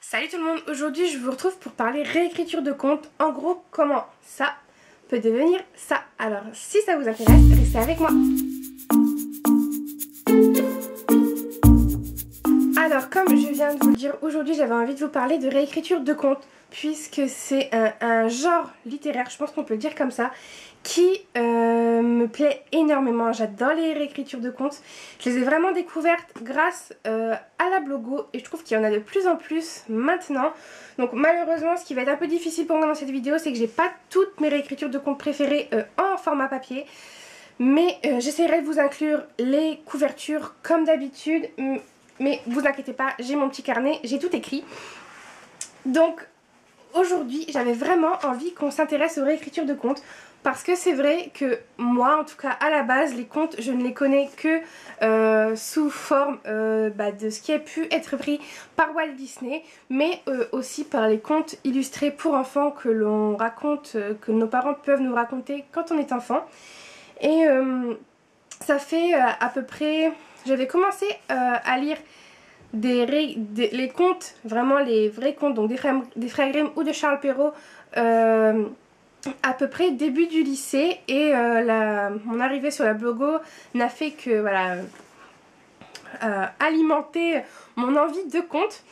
Salut tout le monde, aujourd'hui je vous retrouve pour parler réécriture de contes. En gros, comment ça peut devenir ça. Alors si ça vous intéresse, restez avec moi. Alors comme je viens de vous le dire, aujourd'hui j'avais envie de vous parler de réécriture de contes, puisque c'est un genre littéraire, je pense qu'on peut le dire comme ça, qui me plaît énormément. J'adore les réécritures de contes. Je les ai vraiment découvertes grâce à la blogo et je trouve qu'il y en a de plus en plus maintenant. Donc malheureusement, ce qui va être un peu difficile pour moi dans cette vidéo, c'est que j'ai pas toutes mes réécritures de contes préférées en format papier. Mais j'essaierai de vous inclure les couvertures comme d'habitude. Mais vous inquiétez pas, j'ai mon petit carnet, j'ai tout écrit. Donc aujourd'hui, j'avais vraiment envie qu'on s'intéresse aux réécritures de contes. Parce que c'est vrai que moi, en tout cas à la base, les contes, je ne les connais que sous forme de ce qui a pu être pris par Walt Disney, mais aussi par les contes illustrés pour enfants que l'on raconte, que nos parents peuvent nous raconter quand on est enfant. Et ça fait à peu près... J'avais commencé à lire les contes, vraiment les vrais contes, donc des frères Grimm ou de Charles Perrault, à peu près début du lycée, et mon arrivée sur la blogo n'a fait que voilà, alimenter mon envie de contes.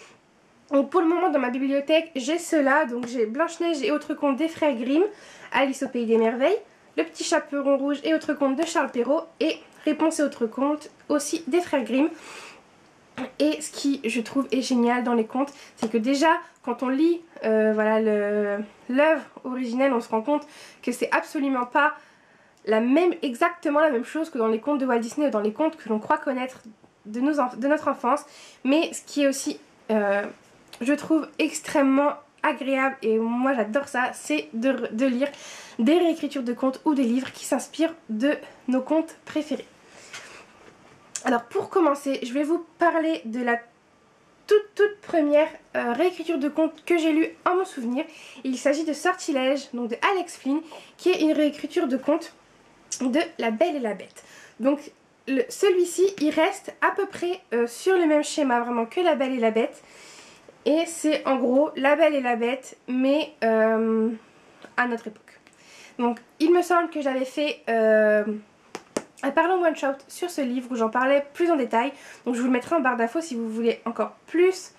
Donc pour le moment dans ma bibliothèque j'ai cela, donc j'ai Blanche-Neige et autres contes des frères Grimm, Alice au pays des merveilles, Le petit chaperon rouge et autres contes de Charles Perrault, et Réponse et autres contes aussi des frères Grimm. Et ce qui je trouve est génial dans les contes, c'est que déjà quand on lit voilà, l'œuvre originelle, on se rend compte que c'est absolument pas exactement la même chose que dans les contes de Walt Disney ou dans les contes que l'on croit connaître de notre enfance. Mais ce qui est aussi, je trouve, extrêmement agréable, et moi j'adore ça, c'est de lire des réécritures de contes ou des livres qui s'inspirent de nos contes préférés. Alors pour commencer, je vais vous parler de la toute première réécriture de conte que j'ai lue en mon souvenir. Il s'agit de Sortilège, donc de Alex Flynn, qui est une réécriture de conte de La Belle et la Bête. Donc celui-ci, il reste à peu près sur le même schéma vraiment que La Belle et la Bête. Et c'est en gros La Belle et la Bête, mais à notre époque. Donc il me semble que j'avais fait... Parlons one shot sur ce livre où j'en parlais plus en détail, donc je vous le mettrai en barre d'infos si vous voulez encore plus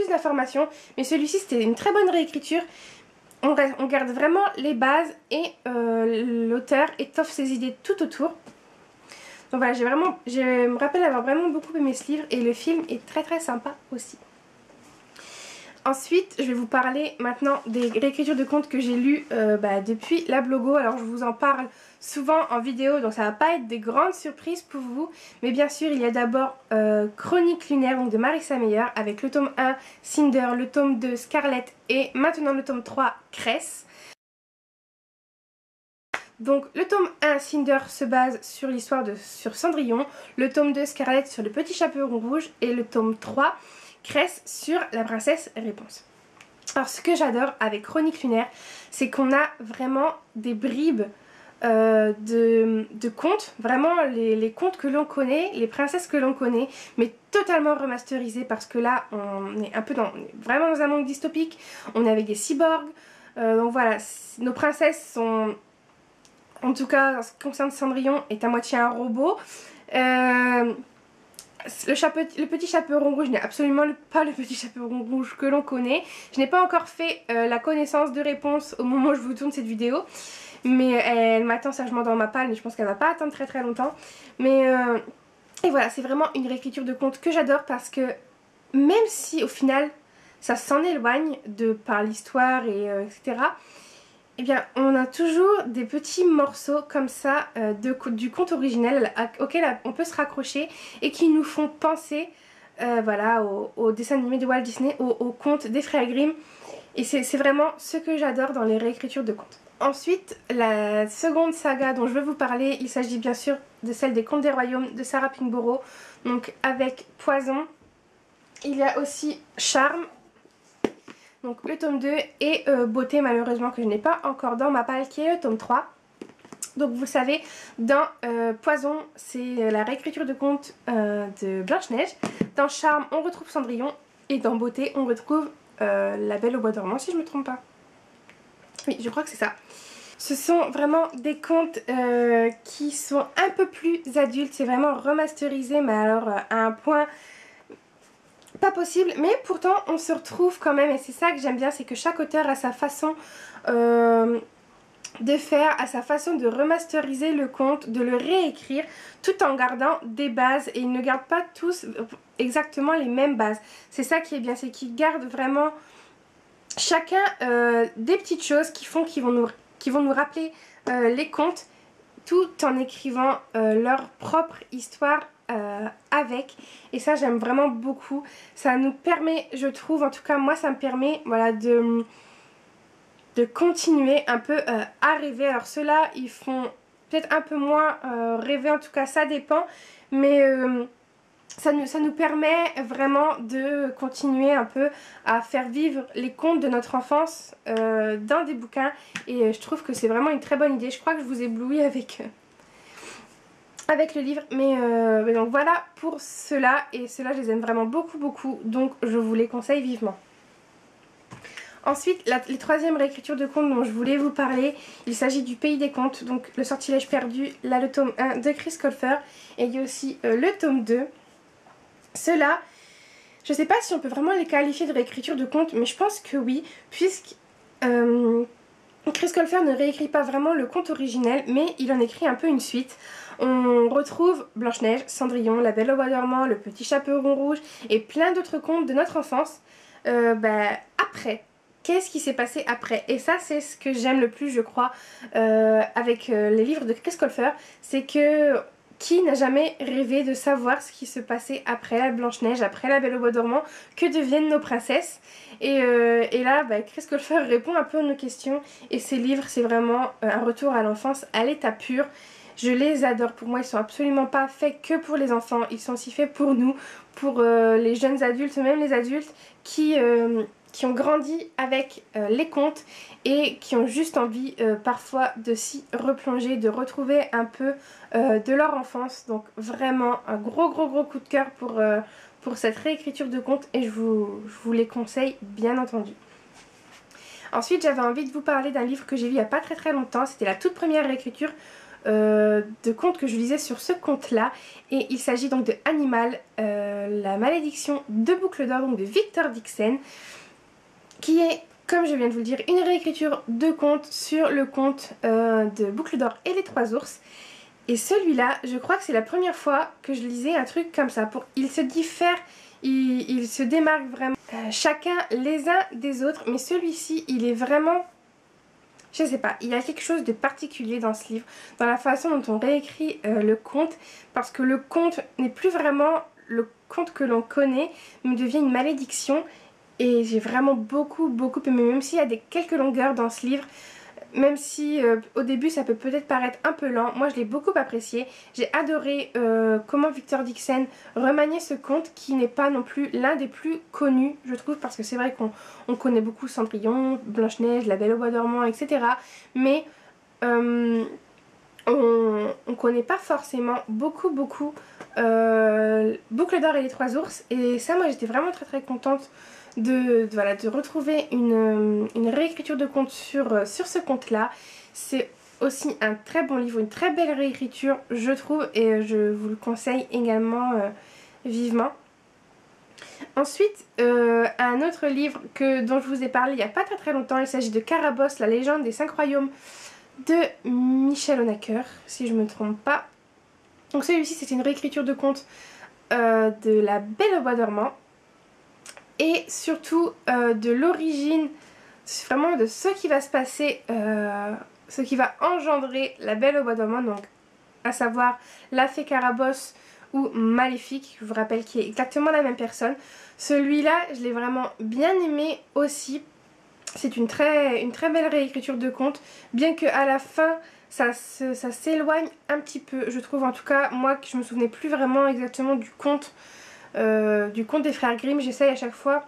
d'informations. Mais celui-ci c'était une très bonne réécriture, on garde vraiment les bases et l'auteur étoffe ses idées tout autour. Donc voilà, je me rappelle avoir vraiment beaucoup aimé ce livre, et le film est très sympa aussi. Ensuite, je vais vous parler maintenant des réécritures de contes que j'ai lues depuis la blogo. Alors je vous en parle souvent en vidéo, donc ça va pas être des grandes surprises pour vous. Mais bien sûr, il y a d'abord Chroniques lunaires, donc de Marissa Meyer, avec le tome 1 Cinder, le tome 2 Scarlett et maintenant le tome 3 Cress. Donc le tome 1 Cinder se base sur l'histoire sur Cendrillon, le tome 2 Scarlett sur le petit chaperon rouge et le tome 3 Cress sur la princesse Réponse. Alors ce que j'adore avec Chroniques lunaires, c'est qu'on a vraiment des bribes de contes, vraiment les contes que l'on connaît, les princesses que l'on connaît, mais totalement remasterisées, parce que là on est vraiment dans un monde dystopique, on est avec des cyborgs, donc voilà, nos princesses sont, en tout cas en ce qui concerne Cendrillon, est à moitié un robot. Le petit chaperon rouge n'est absolument pas le petit chaperon rouge que l'on connaît. Je n'ai pas encore fait la connaissance de Réponse au moment où je vous tourne cette vidéo, mais elle m'attend sagement dans ma palle, mais je pense qu'elle va pas attendre très longtemps. Mais et voilà, c'est vraiment une réécriture de conte que j'adore, parce que même si au final ça s'en éloigne par l'histoire et etc., eh bien on a toujours des petits morceaux comme ça du conte originel auquel on peut se raccrocher et qui nous font penser voilà, au dessin animé de Walt Disney, au conte des frères Grimm. Et c'est vraiment ce que j'adore dans les réécritures de contes. Ensuite, la seconde saga dont je veux vous parler, il s'agit bien sûr de celle des Contes des Royaumes de Sarah Pinborough, donc avec Poison. Il y a aussi Charme, donc le tome 2, et Beauté malheureusement que je n'ai pas encore dans ma palle, qui est le tome 3. Donc vous le savez, dans Poison, c'est la réécriture de contes de Blanche-Neige. Dans Charme, on retrouve Cendrillon. Et dans Beauté, on retrouve La Belle au Bois dormant, si je ne me trompe pas. Oui, je crois que c'est ça. Ce sont vraiment des contes qui sont un peu plus adultes. C'est vraiment remasterisé, mais alors à un point pas possible. Mais pourtant, on se retrouve quand même. Et c'est ça que j'aime bien, c'est que chaque auteur a sa façon de faire, à sa façon de remasteriser le conte, de le réécrire tout en gardant des bases, et ils ne gardent pas tous exactement les mêmes bases. C'est ça qui est bien, c'est qu'ils gardent vraiment chacun des petites choses qui font qu'ils vont nous rappeler les contes, tout en écrivant leur propre histoire avec. Et ça, j'aime vraiment beaucoup. Ça nous permet, je trouve, en tout cas moi ça me permet, voilà, de continuer un peu à rêver. Alors ceux-là, ils font peut-être un peu moins rêver, en tout cas ça dépend, mais ça nous permet vraiment de continuer un peu à faire vivre les contes de notre enfance dans des bouquins, et je trouve que c'est vraiment une très bonne idée. Je crois que je vous ai ébloui avec le livre, mais donc voilà pour ceux-là, et ceux-là je les aime vraiment beaucoup, donc je vous les conseille vivement. Ensuite, les troisièmes réécritures de contes dont je voulais vous parler, il s'agit du Pays des Contes, donc Le Sortilège perdu, là le tome 1 de Chris Colfer, et il y a aussi le tome 2. Ceux-là, je ne sais pas si on peut vraiment les qualifier de réécriture de contes, mais je pense que oui, puisque Chris Colfer ne réécrit pas vraiment le conte originel, mais il en écrit un peu une suite. On retrouve Blanche-Neige, Cendrillon, La Belle au Bois dormant, Le Petit Chaperon rouge et plein d'autres contes de notre enfance. Après, qu'est-ce qui s'est passé après? Et ça, c'est ce que j'aime le plus, je crois, avec les livres de Chris Colfer, c'est que qui n'a jamais rêvé de savoir ce qui se passait après la Blanche-Neige, après La Belle au Bois dormant, que deviennent nos princesses? Et là, Chris Colfer répond un peu à nos questions, et ces livres, c'est vraiment un retour à l'enfance à l'état pur. Je les adore. Pour moi, ils sont absolument pas faits que pour les enfants, ils sont aussi faits pour nous, pour les jeunes adultes, même les adultes qui ont grandi avec les contes et qui ont juste envie parfois de s'y replonger, de retrouver un peu de leur enfance. Donc vraiment un gros coup de cœur pour cette réécriture de contes, et je vous les conseille bien entendu. Ensuite, j'avais envie de vous parler d'un livre que j'ai lu il n'y a pas très longtemps. C'était la toute première réécriture de contes que je lisais sur ce conte-là, et il s'agit donc de Animal, la malédiction de Boucle d'Or, donc de Victor Dixon, qui est, comme je viens de vous le dire, une réécriture de conte sur le conte de Boucle d'Or et les Trois Ours. Et celui-là, je crois que c'est la première fois que je lisais un truc comme ça. Il se diffère, il se démarque vraiment chacun les uns des autres, mais celui-ci, il est vraiment... Je sais pas, il y a quelque chose de particulier dans ce livre, dans la façon dont on réécrit le conte, parce que le conte n'est plus vraiment le conte que l'on connaît, mais devient une malédiction. Et j'ai vraiment beaucoup aimé, même s'il y a quelques longueurs dans ce livre, même si au début ça peut peut-être paraître un peu lent, moi je l'ai beaucoup apprécié. J'ai adoré comment Victor Dixon remaniait ce conte, qui n'est pas non plus l'un des plus connus, je trouve, parce que c'est vrai qu'on connaît beaucoup Cendrillon, Blanche-Neige, La Belle au Bois dormant, etc. Mais on connaît pas forcément beaucoup Boucle d'Or et les Trois Ours, et ça, moi j'étais vraiment très contente de retrouver une réécriture de conte sur ce conte là. C'est aussi un très bon livre, une très belle réécriture, je trouve, et je vous le conseille également vivement. Ensuite, un autre livre dont je vous ai parlé il n'y a pas très longtemps, il s'agit de Carabosse, la légende des 5 royaumes de Michel Honecker, si je ne me trompe pas. Donc celui-ci, c'est une réécriture de conte de La Belle au Bois dormant, et surtout de l'origine, vraiment de ce qui va se passer, ce qui va engendrer La Belle au Bois dormant, donc à savoir la fée Carabosse ou Maléfique, je vous rappelle, qui est exactement la même personne. Celui-là, je l'ai vraiment bien aimé aussi. C'est une très belle réécriture de conte, bien qu'à la fin ça s'éloigne un petit peu, je trouve. En tout cas, moi, je me souvenais plus vraiment exactement du conte des frères Grimm. J'essaye à chaque fois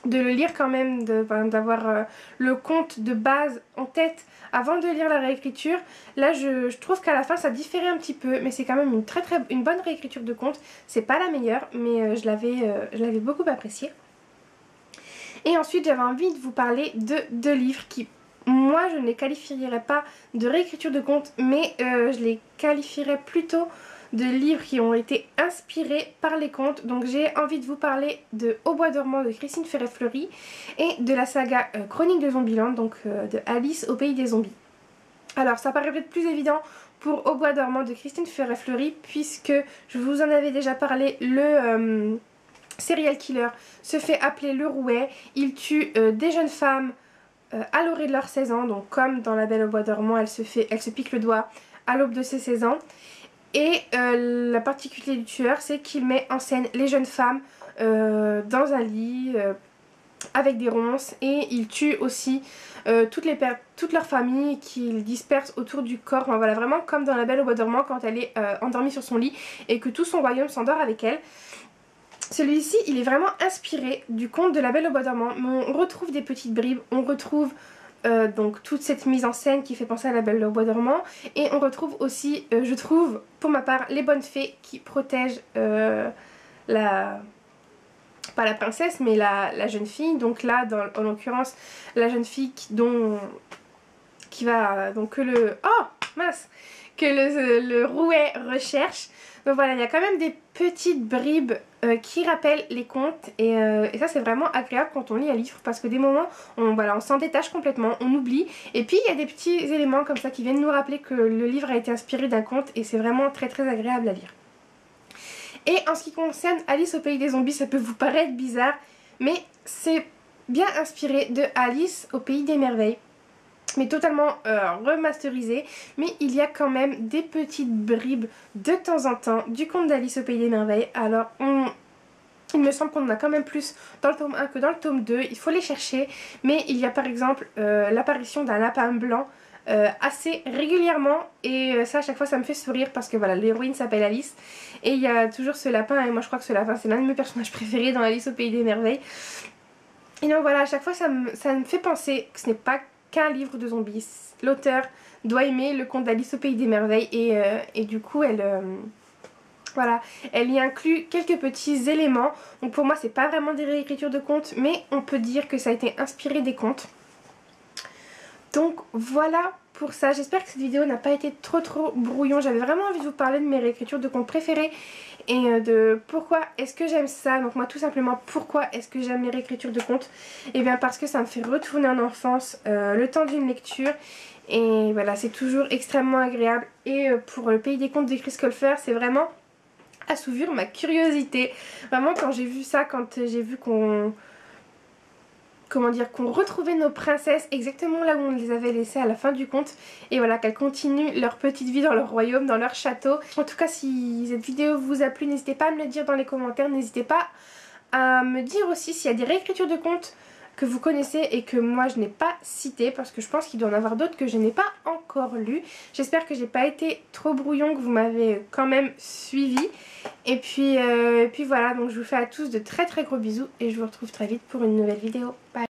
de le lire quand même, d'avoir le conte de base en tête avant de lire la réécriture. Là je trouve qu'à la fin ça différait un petit peu, mais c'est quand même une bonne réécriture de conte. C'est pas la meilleure, mais je l'avais beaucoup appréciée. Et ensuite j'avais envie de vous parler de deux livres qui, moi je ne les qualifierais pas de réécriture de conte, mais je les qualifierais plutôt de livres qui ont été inspirés par les contes. Donc j'ai envie de vous parler de Au bois dormant de Christine Ferré-Fleury et de la saga Chronique de Zombieland, donc de Alice au pays des zombies. Alors ça paraît peut-être plus évident pour Au bois dormant de Christine Ferré-Fleury, puisque je vous en avais déjà parlé, le serial killer se fait appeler le Rouet. Il tue des jeunes femmes à l'orée de leurs 16 ans, donc comme dans La Belle au bois dormant, elle se pique le doigt à l'aube de ses 16 ans. Et la particularité du tueur, c'est qu'il met en scène les jeunes femmes dans un lit avec des ronces, et il tue aussi toute leur famille qu'il disperse autour du corps. Enfin, voilà, vraiment comme dans La Belle au bois dormant quand elle est endormie sur son lit et que tout son royaume s'endort avec elle. Celui-ci, il est vraiment inspiré du conte de La Belle au bois dormant, mais on retrouve des petites bribes, on retrouve donc toute cette mise en scène qui fait penser à La Belle au bois dormant, et on retrouve aussi, je trouve, pour ma part, les bonnes fées qui protègent pas la princesse, mais la jeune fille. Donc là, en l'occurrence, la jeune fille que le Rouet recherche. Donc voilà, il y a quand même des petites bribes qui rappellent les contes, et ça c'est vraiment agréable quand on lit un livre, parce que des moments on s'en détache complètement, on oublie, et puis il y a des petits éléments comme ça qui viennent nous rappeler que le livre a été inspiré d'un conte, et c'est vraiment très très agréable à lire. Et en ce qui concerne Alice au pays des zombies, ça peut vous paraître bizarre, mais c'est bien inspiré de Alice au pays des merveilles, mais totalement remasterisé. Mais il y a quand même des petites bribes de temps en temps du conte d'Alice au pays des merveilles. Alors il me semble qu'on en a quand même plus dans le tome 1 que dans le tome 2, il faut les chercher. Mais il y a par exemple l'apparition d'un lapin blanc assez régulièrement, et ça à chaque fois ça me fait sourire, parce que voilà, l'héroïne s'appelle Alice et il y a toujours ce lapin, et moi je crois que ce lapin c'est l'un de mes personnages préférés dans Alice au pays des merveilles. Et donc voilà, à chaque fois ça me fait penser que ce n'est pas qu'un livre de zombies. L'auteur doit aimer le conte d'Alice au pays des merveilles, et du coup elle y inclut quelques petits éléments. Donc pour moi c'est pas vraiment des réécritures de contes, mais on peut dire que ça a été inspiré des contes. Donc voilà pour ça, j'espère que cette vidéo n'a pas été trop brouillon. J'avais vraiment envie de vous parler de mes réécritures de contes préférées et de pourquoi est-ce que j'aime ça. Donc moi tout simplement, pourquoi est-ce que j'aime les réécritures de contes? Et bien parce que ça me fait retourner en enfance le temps d'une lecture, et voilà, c'est toujours extrêmement agréable. Et pour le pays des contes de Chris Colfer, c'est vraiment assouvir ma curiosité. Vraiment quand j'ai vu ça, quand j'ai vu qu'on retrouvait nos princesses exactement là où on les avait laissées à la fin du conte, et voilà, qu'elles continuent leur petite vie dans leur royaume, dans leur château. En tout cas, si cette vidéo vous a plu, n'hésitez pas à me le dire dans les commentaires, n'hésitez pas à me dire aussi s'il y a des réécritures de contes que vous connaissez et que moi je n'ai pas cité, parce que je pense qu'il doit en avoir d'autres que je n'ai pas encore lu. J'espère que j'ai pas été trop brouillon, que vous m'avez quand même suivi. Et puis voilà, donc je vous fais à tous de très gros bisous, et je vous retrouve très vite pour une nouvelle vidéo. Bye!